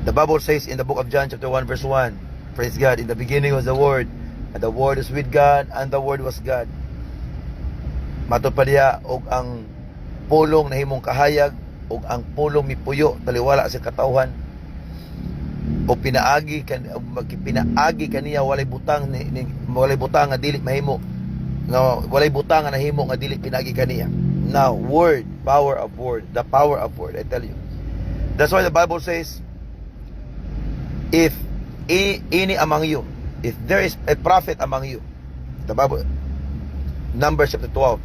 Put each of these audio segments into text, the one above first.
The Bible says in the book of John chapter 1 verse 1, praise God, in the beginning was the Word, and the Word is with God, and the Word was God. Matod pa diya, og ang pulong nahimong kahayag, og ang pulong mipuyo taliwala sa katawhan, o pinaagi kaniya walay butang walay butang nga dili mahimo, nga walay butang nga nahimo nga dili pinaagi kaniya. Now, word, power of word, the power of word, I tell you. That's why the Bible says, if any among you, if there is a prophet among you, the Bible, Numbers chapter 12,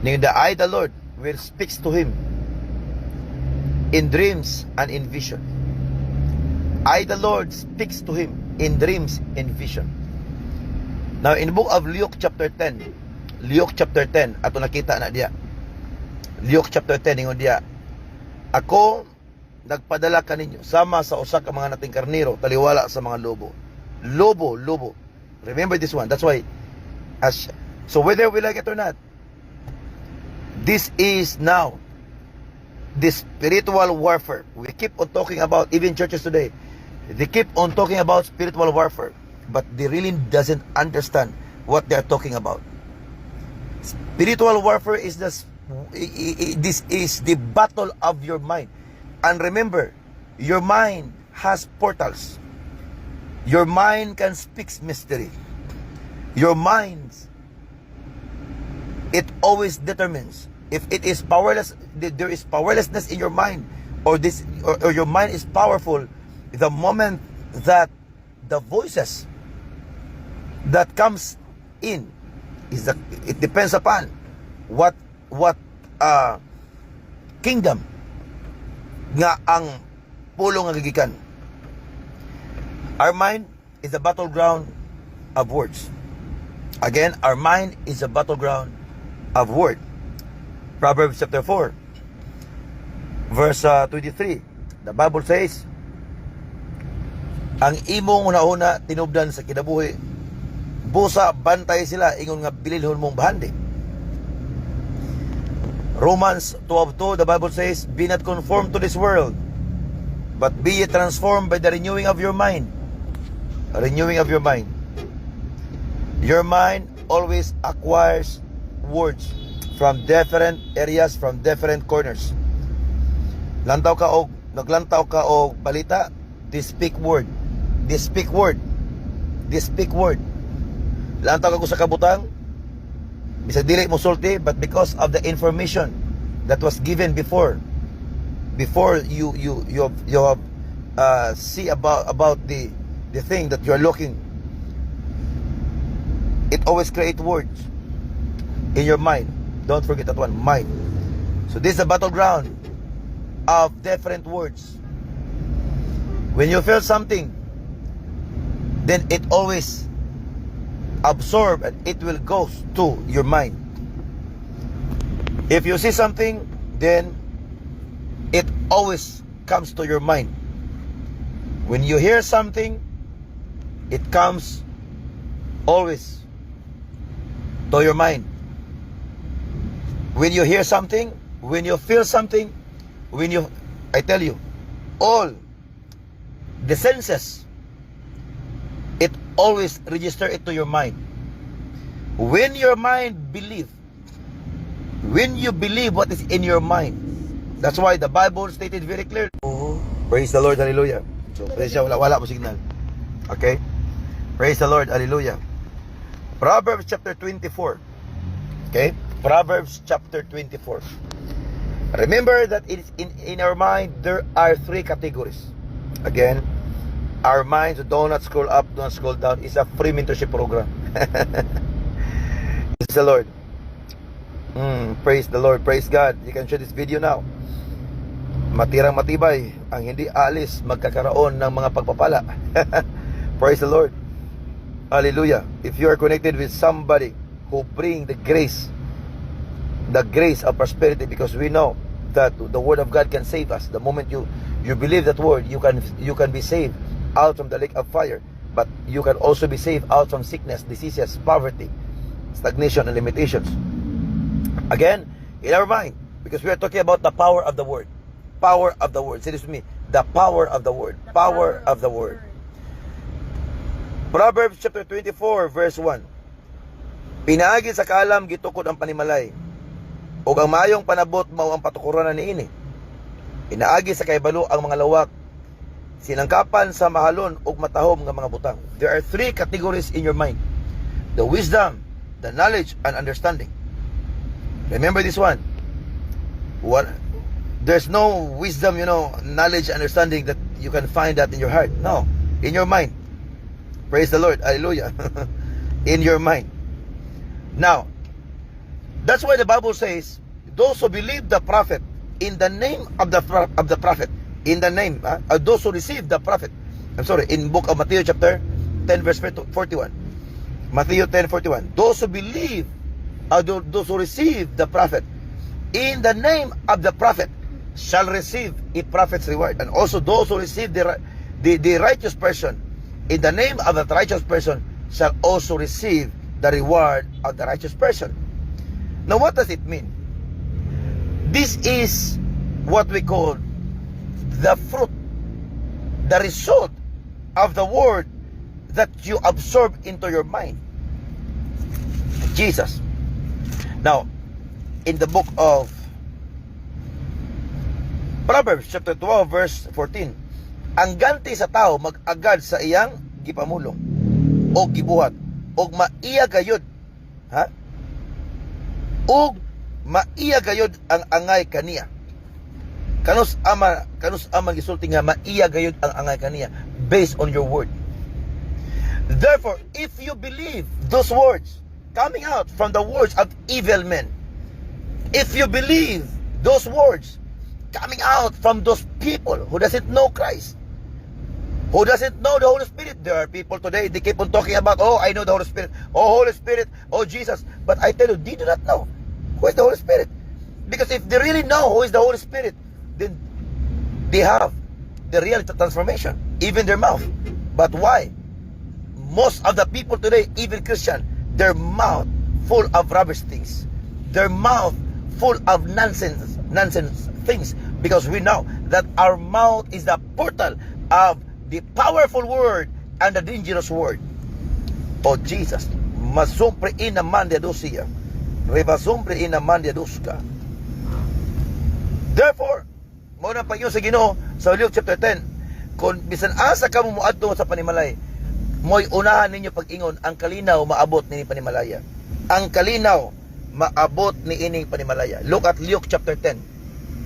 I, the Lord, will speak to him in dreams and in vision. I, the Lord, speaks to him in dreams and vision. Now, in the book of Luke chapter 10, ato nakita na diya. Luke chapter 10, ingon diya, ako nagpadala kaninyo sama sa usa ka mga nating karnero taliwala sa mga lobo. Lobo. Remember this one. That's why, so whether we like it or not, this is now the spiritual warfare. We keep on talking about, even churches today, they keep on talking about spiritual warfare, but they really doesn't understand what they are talking about. Spiritual warfare is this is the battle of your mind. And remember, your mind has portals. Your mind can speak mystery. Your mind, it always determines if it is powerless. There is powerlessness in your mind, or your mind is powerful. The moment that the voices that comes in is it depends upon what kingdom nga ang pulong nga gigikan. Our mind is a battleground of words. Again, our mind is a battleground of word. Proverbs chapter 4 verse 23, the Bible says, ang imong una-una tinubdan sa kinabuhi, busa bantay sila, ingon nga bililhon mong bahandi. Romans 12:2, the Bible says, be not conformed to this world, but be ye transformed by the renewing of your mind. Renewing of your mind. Your mind always acquires words from different areas, from different corners. Naglantaw ka og balita, they speak word. Lantaw ka sa kabutang, bisag dili mo sulti, but because of the information that was given before you have see about the thing that you are looking, it always create words in your mind. Don't forget that one, mind. So this is a battleground of different words. When you feel something, then it always absorb and it will go to your mind. If you see something, then it always comes to your mind. When you hear something, it comes always to your mind. When you hear something, when you feel something, I tell you, all the senses, it always register it to your mind. When your mind believe, when you believe what is in your mind, that's why the Bible stated very clearly. Praise the Lord, hallelujah. So praise siya, wala po signal. Okay, praise the Lord, hallelujah. Proverbs chapter 24. Okay, Proverbs chapter 24. Remember that it is in our mind there are three categories. Again, our minds, do not scroll up, do not scroll down, is a free mentorship program. Praise the Lord. Praise the Lord, praise God. You can share this video now. Matirang matibay, ang hindi alis magkakaroon ng mga pagpapala. Praise the Lord. Hallelujah. If you are connected with somebody who bring the grace of prosperity, because we know that the word of God can save us. The moment you believe that word, you can be saved out from the lake of fire, but you can also be saved out from sickness, diseases, poverty, stagnation, and limitations. Again, in our mind, because we are talking about the power of the word. Power of the word. Say this with me. The power of the word. Power of the word. Proverbs chapter 24 verse 1. Pinaagi sa kalam gitukod ang panimalay, ug ang mayong panabot mao ang patukuran niini. Pinaagi sa kaibalo ang mga lawak, sinangkapan sa mahalon ug matahom nga mga butang. There are three categories in your mind: the wisdom, the knowledge, and understanding. Remember this one. There's no wisdom, knowledge, understanding that you can find that in your heart. No, in your mind. Praise the Lord. Hallelujah. In your mind. Now, that's why the Bible says, those who believe the prophet in the name of the prophet, in the name, those who receive the prophet. In book of Matthew chapter 10 verse 41. Matthew 10:41. Those who believe, those who receive the prophet in the name of the prophet shall receive a prophet's reward. And also those who receive the righteous person in the name of the righteous person shall also receive the reward of the righteous person. Now, what does it mean? This is what we call the fruit, the result of the word that you absorb into your mind. Jesus. Now, in the book of Proverbs chapter 12 verse 14, ang ganti sa tao mag-agad sa iyang gipamulong o gibuhat og maiya gayud, og maiya gayud ang angay kaniya. Kanus ama gisulti nga maiya gayud ang angay kaniya based on your word. Therefore, if you believe those words coming out from the words of evil men, if you believe those words coming out from those people who doesn't know Christ, who doesn't know the Holy Spirit. There are people today, they keep on talking about, oh, I know the Holy Spirit, oh, Holy Spirit, oh, Jesus. But I tell you, they do not know who is the Holy Spirit. Because if they really know who is the Holy Spirit, then they have the real transformation, even their mouth. But why? Most of the people today, even Christian, their mouth full of rubbish things. Their mouth full of nonsense things, because we know that our mouth is the portal of the powerful word and the dangerous word. Oh Jesus, masumpre ina mandia dosia, rebasumpre ina mandia doska. Therefore, mo na pagyo sa Ginoo sa Luke chapter 10, kung bisan asa ka mo muadto sa panimalay, mo'y unahan ninyo pag-ingon, ang kalinaw maabot ni panimalaya. Ang kalinaw maabot ni ining panimalaya. Look at Luke chapter 10.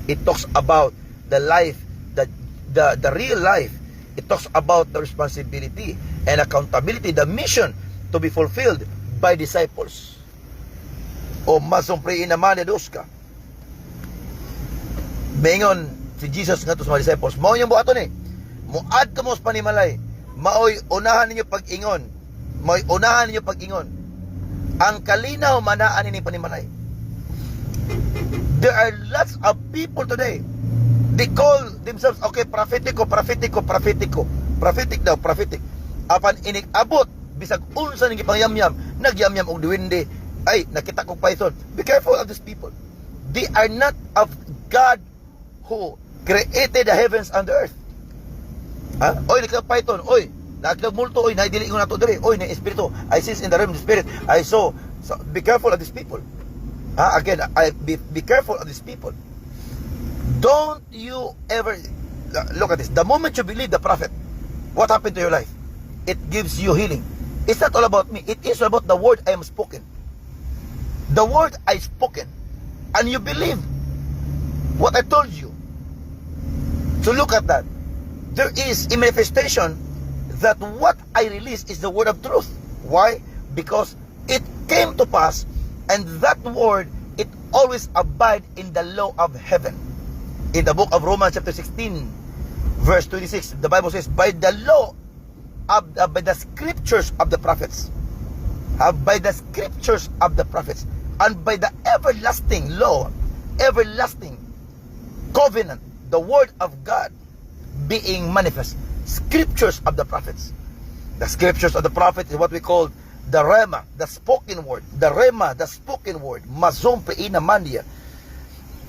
It talks about the life, the real life. It talks about the responsibility and accountability, the mission to be fulfilled by disciples. O masumpriin naman ni Duska. Bengon si Jesus nga to sa mga disciples. Mao yung buhaton ni. Muad ka mo sa panimalay. Maoy unahan ninyo pag-ingon. Maoy unahan ninyo pag-ingon. Ang kalinaw manaan ni panimalay. There are lots of people today, they call themselves, okay, prophetic daw, prophetic. Apan inig-abot, bisag unsa ning gipangyamyam, nagyamyam og duwende, ay, nakita kong python. Be careful of these people. They are not of God who created the heavens and the earth. Oy, nakita python, oy, nakita multo, oy, naidili ko na to dire, oy, na espiritu, I sense in the realm of the spirit, I saw. So, be careful of these people. Again, be careful of these people. Don't you ever look at this. The moment you believe the prophet, what happened to your life? It gives you healing. It's not all about me. It is about the word I am spoken. The word I spoken, and you believe what I told you. So look at that. There is a manifestation that what I release is the word of truth. Why? Because it came to pass. And that word, it always abide in the law of heaven. In the book of Romans chapter 16, verse 26, the Bible says, by the law, by the scriptures of the prophets, by the scriptures of the prophets, and by the everlasting law, everlasting covenant, the word of God being manifest, scriptures of the prophets. The scriptures of the prophet is what we call the Rema, the spoken word. The Rema, the spoken word. Mazompe ina mandia.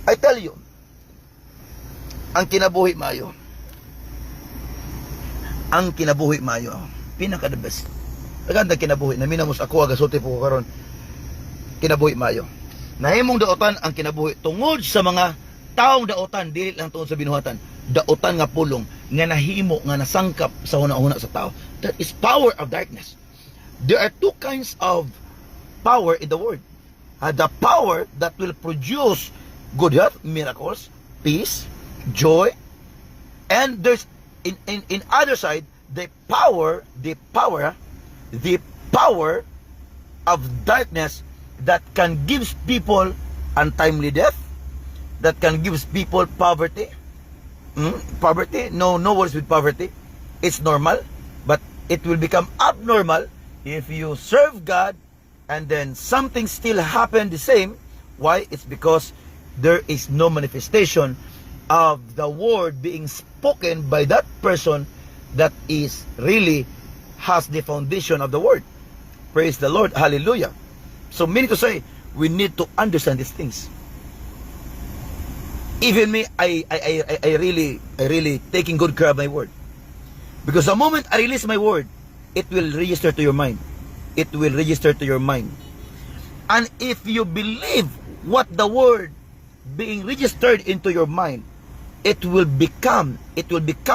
I tell you, ang kinabuhi maayo, ang kinabuhi maayo. Pinaka the best. Aganda kinabuhi na minamos ako agasulti po ko karon. Kinabuhi maayo. Nahimong daotan ang kinabuhi tungod sa mga taong daotan, dili lang tungod sa binuhatan. Daotan nga pulong nga nahimo nga nasangkap sa hunahuna sa tao. That is power of darkness. There are two kinds of power in the world. The power that will produce good health, miracles, peace, joy, and there's in other side the power of darkness that can give people untimely death, that can give people poverty. Poverty, no worries with poverty. It's normal, but it will become abnormal if you serve God and then something still happen the same. Why? It's because there is no manifestation of the word being spoken by that person that is really has the foundation of the word. Praise the Lord. Hallelujah. So meaning to say, we need to understand these things. Even me, I really taking good care of my word. Because the moment I release my word, it will register to your mind. It will register to your mind. And if you believe what the word being registered into your mind, it will become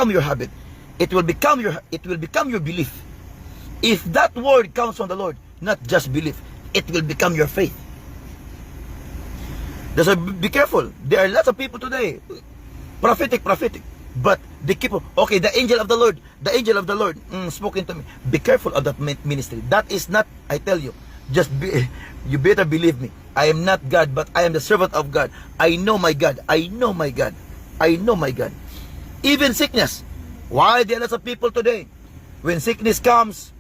your habit. It will become your belief. If that word comes from the Lord, not just belief, it will become your faith. That's why be careful. There are lots of people today, prophetic, but they keep, okay, the angel of the Lord spoke into me. Be careful of that ministry. That is not, I tell you, you better believe me. I am not God, but I am the servant of God. I know my God. I know my God. I know my God. Even sickness. Why there are lots of people today? When sickness comes,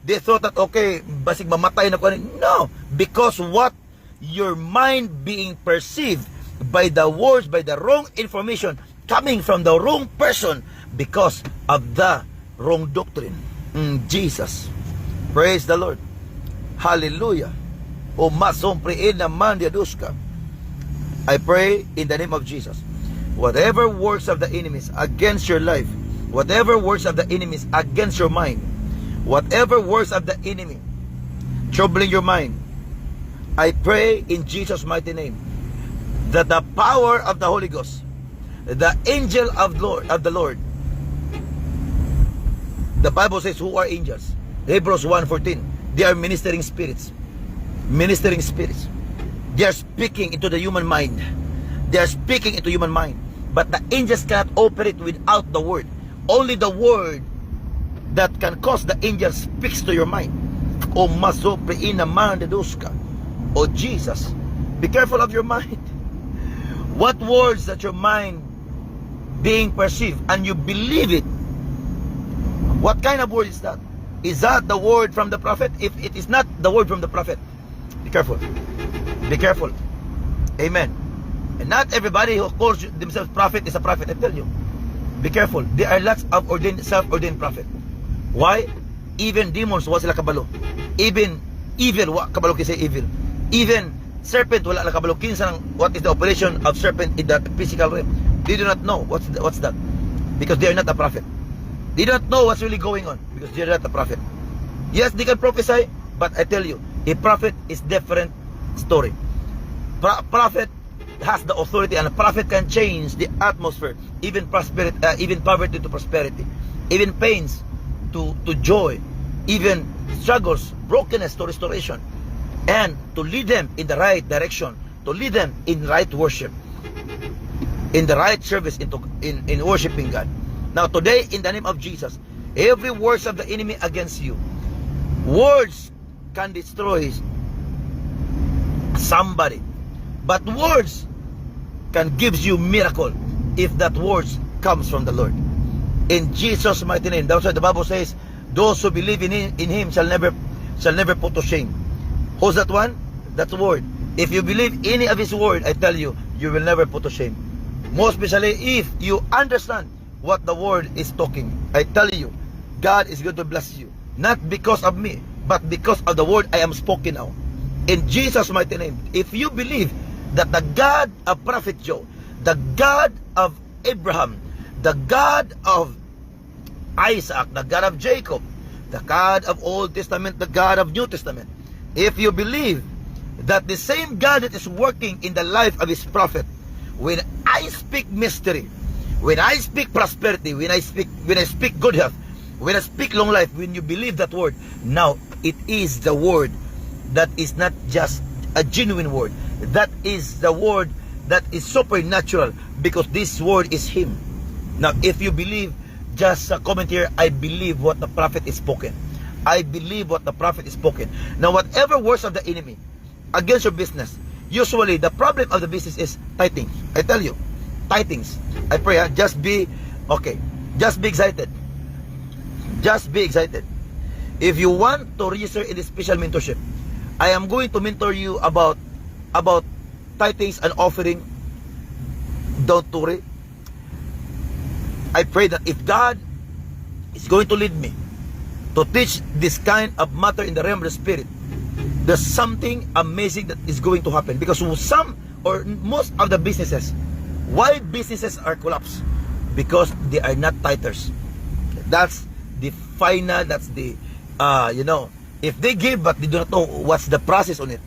they thought that, okay, basig mamatay na ko. No, because what your mind being perceived by the words, by the wrong information coming from the wrong person because of the wrong doctrine. Jesus. Praise the Lord. Hallelujah. O masompriin naman Diyos ka. I pray in the name of Jesus. Whatever works of the enemies against your life, whatever works of the enemies against your mind, whatever works of the enemy troubling your mind, I pray in Jesus' mighty name that the power of the Holy Ghost, the angel of the Lord, the Bible says, who are angels? Hebrews 1:14. They are ministering spirits. Ministering spirits. They are speaking into the human mind. They are speaking into human mind. But the angels cannot operate without the word. Only the word that can cause the angel speaks to your mind. O masopriin naman Diyos ka. Oh Jesus, be careful of your mind. What words that your mind being perceived and you believe it? What kind of word is that? Is that the word from the prophet? If it is not the word from the prophet, be careful. Be careful. Amen. And not everybody who calls themselves prophet is a prophet. I tell you, be careful. There are lots of self-ordained prophet. Why? Even demons wala sila kabalo. Even evil wa kabalo kasi evil. Even serpent wala na kabalo kinsa what is the operation of serpent in the physical realm. They do not know what's that, because they are not a prophet. They don't know what's really going on because they are not a prophet. Yes, they can prophesy, but I tell you, a prophet is different story. Prophet has the authority, and a prophet can change the atmosphere, even prosperity, even poverty to prosperity, even pains to joy, even struggles, brokenness to restoration, and to lead them in the right direction, to lead them in right worship, in the right service, in worshiping God. Now today, in the name of Jesus, every words of the enemy against you, words can destroy somebody, but words can give you miracle if that words comes from the Lord. In Jesus' mighty name. That's why the Bible says, those who believe in him shall never put to shame. Who's that one? That's the word. If you believe any of his word, I tell you, you will never put to shame. Most especially if you understand what the word is talking. I tell you, God is going to bless you. Not because of me, but because of the word I am spoken now. In Jesus' mighty name. If you believe that the God of Prophet Joe, the God of Abraham, the God of Isaac, the God of Jacob, the God of Old Testament, the God of New Testament. If you believe that the same God that is working in the life of His prophet, when I speak mystery, when I speak prosperity, when I speak good health, when I speak long life, when you believe that word, now it is the word that is not just a genuine word. That is the word that is supernatural, because this word is Him. Now, if you believe, just comment here, I believe what the prophet is spoken. I believe what the prophet is spoken. Now, whatever words of the enemy against your business, usually the problem of the business is tithing. I tell you, tithings. I pray, just be okay. Just be excited. Just be excited. If you want to register in this special mentorship, I am going to mentor you about tithings and offering. Don't worry. I pray that if God is going to lead me to teach this kind of matter in the realm of the spirit, there's something amazing that is going to happen. Because some or most of the businesses, why businesses are collapsed? Because they are not tithers. That's the final, that's the if they give but they do not know what's the process on it.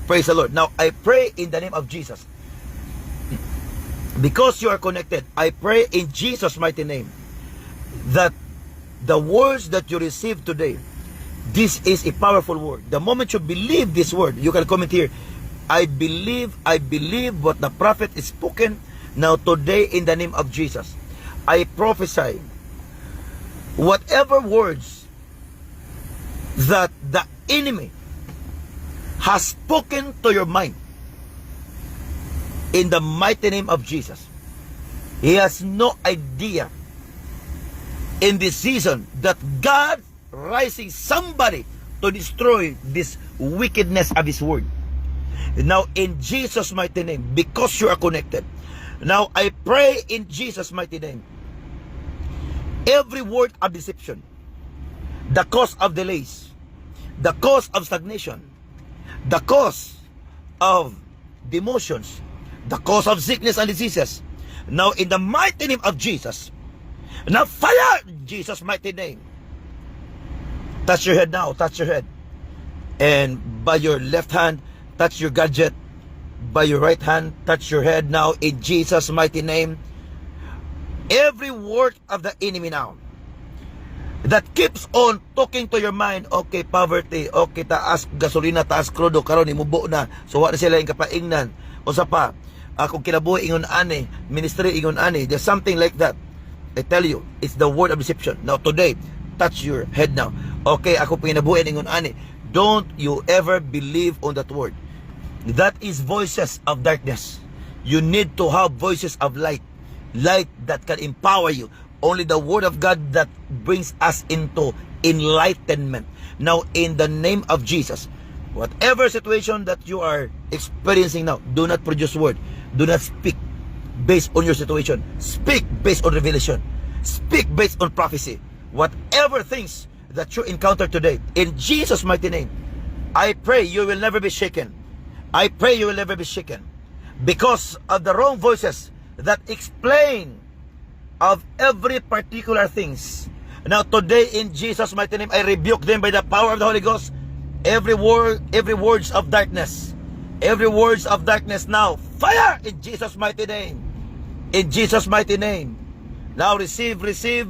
Praise the Lord. Now I pray in the name of Jesus, because you are connected, I pray in Jesus' mighty name that the words that you receive today, this is a powerful word. The moment you believe this word, you can comment here, I believe what the prophet is spoken. Now today, in the name of Jesus, I prophesy, whatever words that the enemy has spoken to your mind, in the mighty name of Jesus, he has no idea in this season that God rising somebody to destroy this wickedness of His word. Now in Jesus' mighty name, because you are connected, now I pray in Jesus' mighty name, every word of deception, the cause of delays, the cause of stagnation, the cause of demotions, the cause of sickness and diseases, now in the mighty name of Jesus, now fire in Jesus' mighty name. Touch your head now, touch your head, and by your left hand touch your gadget, by your right hand touch your head now in Jesus' mighty name. Every word of the enemy now that keeps on talking to your mind, okay, poverty, okay, taas gasolina, taas krudo, karon imubo na, so wala sila yung kapaingnan, o sa pa, kung kinabuhi ingon ani, ministry ingon ani, there's something like that. I tell you, it's the word of deception. Now today, touch your head now. Okay, ako pinabuhi ingon ani. Don't you ever believe on that word. That is voices of darkness. You need to have voices of light. Light that can empower you. Only the word of God that brings us into enlightenment. Now, in the name of Jesus, whatever situation that you are experiencing now, do not produce word. Do not speak based on your situation. Speak based on revelation. Speak based on prophecy. Whatever things that you encounter today, in Jesus' mighty name, I pray you will never be shaken. I pray you will never be shaken because of the wrong voices that explain of every particular things. Now today, in Jesus' mighty name, I rebuke them by the power of the Holy Ghost. Every words of darkness, every words of darkness now, fire in Jesus' mighty name. In Jesus' mighty name. Now receive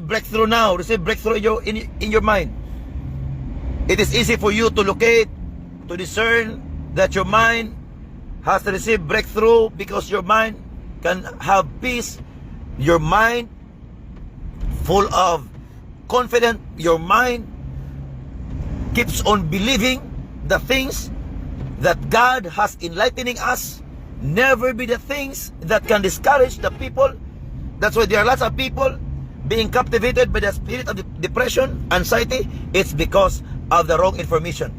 breakthrough now. Receive breakthrough in your mind. It is easy for you to locate, to discern that your mind has received breakthrough because your mind can have peace. Your mind full of confidence. Your mind keeps on believing the things that God has enlightening us. Never be the things that can discourage the people. That's why there are lots of people being captivated by the spirit of depression, anxiety. It's because of the wrong information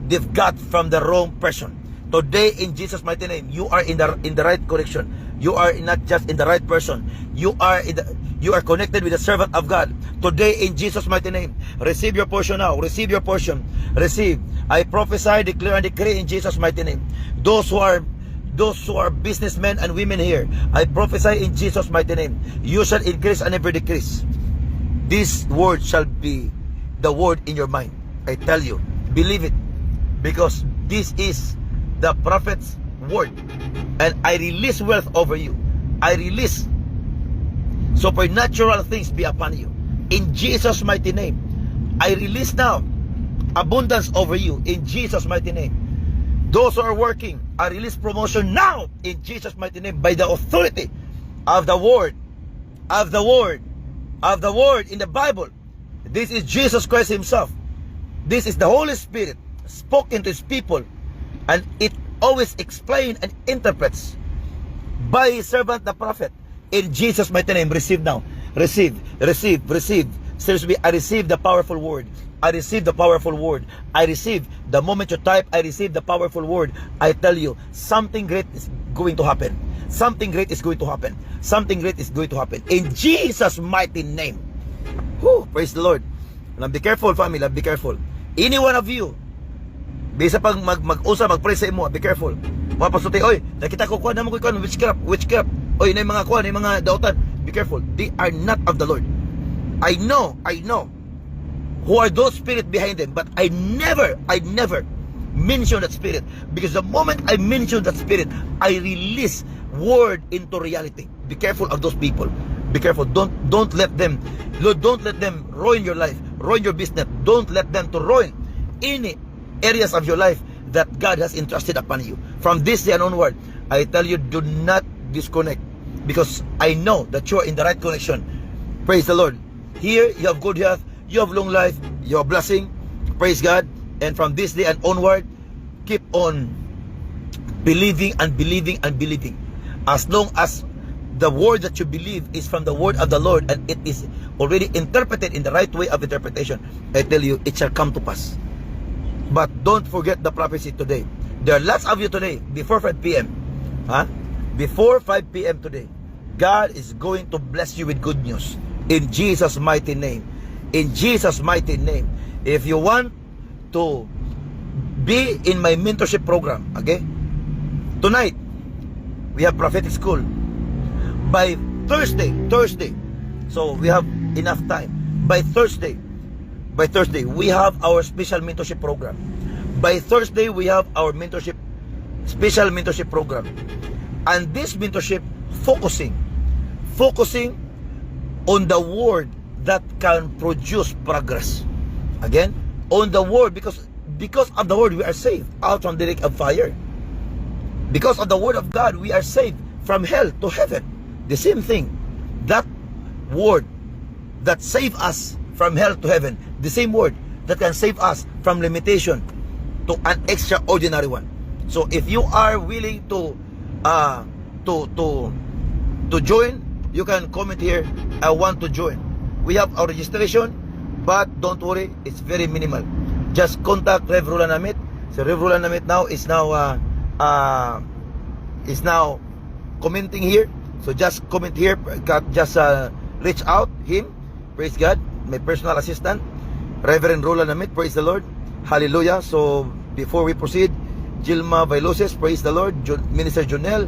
they've got from the wrong person. Today, in Jesus' mighty name, you are in the right correction. You are not just in the right person. You are connected with the servant of God. Today, in Jesus' mighty name, receive your portion now. Receive your portion. Receive. I prophesy, declare, and decree in Jesus' mighty name. Those who are businessmen and women here, I prophesy in Jesus' mighty name, you shall increase and never decrease. this word shall be the word in your mind. I tell you, believe it, because this is the prophet's word. And I release wealth over you. I release supernatural things be upon you. In Jesus' mighty name. I release now abundance over you. In Jesus' mighty name. Those who are working, I release promotion now. In Jesus' mighty name. By the authority of the word. Of the word. Of the word in the Bible. This is Jesus Christ himself. This is the Holy Spirit spoken to his people. And it always explains and interprets by his servant the prophet. In Jesus' mighty name, receive now. Receive, receive, receive. Seriously, I receive the powerful word. I receive the powerful word. I receive, the moment you type, I receive the powerful word. I tell you, something great is going to happen. Something great is going to happen. Something great is going to happen. In Jesus' mighty name. Whew, praise the Lord. Now be careful, family. Be careful. Any one of you, bisa pag mag-usa, mag-pray sa imo, be careful. Mga pasuti, oy, nakita ko kuha naman ko ikaw, witchcraft. Oy, na yung mga kuha, na yung mga dautan. Be careful. They are not of the Lord. I know who are those spirits behind them, but I never mention that spirit, because the moment I mention that spirit, I release word into reality. Be careful of those people. Be careful. Don't let them, Lord, don't let them ruin your life, ruin your business. Don't let them to ruin any areas of your life that God has entrusted upon you. From this day onward, I tell you, do not disconnect, because I know that you are in the right connection. Praise the Lord. Here, you have good health, you have long life, you have blessing. Praise God. And from this day and onward, keep on believing and believing and believing. As long as the word that you believe is from the word of the Lord, and it is already interpreted in the right way of interpretation, I tell you, it shall come to pass. But don't forget the prophecy today. There are lots of you today, before 5 p.m. Before 5 p.m. today, God is going to bless you with good news. In Jesus' mighty name. In Jesus' mighty name. If you want to be in my mentorship program, okay? Tonight, we have prophetic school. By Thursday, so we have enough time. By Thursday, we have our special mentorship program. By Thursday, we have our special mentorship program. And this mentorship focusing on the word that can produce progress. Again, on the word, because of the word we are saved out from the lake of fire. Because of the word of God, we are saved from hell to heaven. The same thing. That word that save us from hell to heaven, the same word that can save us from limitation to an extraordinary one. So if you are willing to join, you can comment here, I want to join. We have our registration, but don't worry, it's very minimal. Just contact Rev Roland Amit. So Rev Roland Amit now is now commenting here. So just comment here, just reach out him. Praise God, my personal assistant, Reverend Roland Amit. Praise the Lord. Hallelujah. So before we proceed, Gilma Vailoses, praise the Lord. Minister Jonel,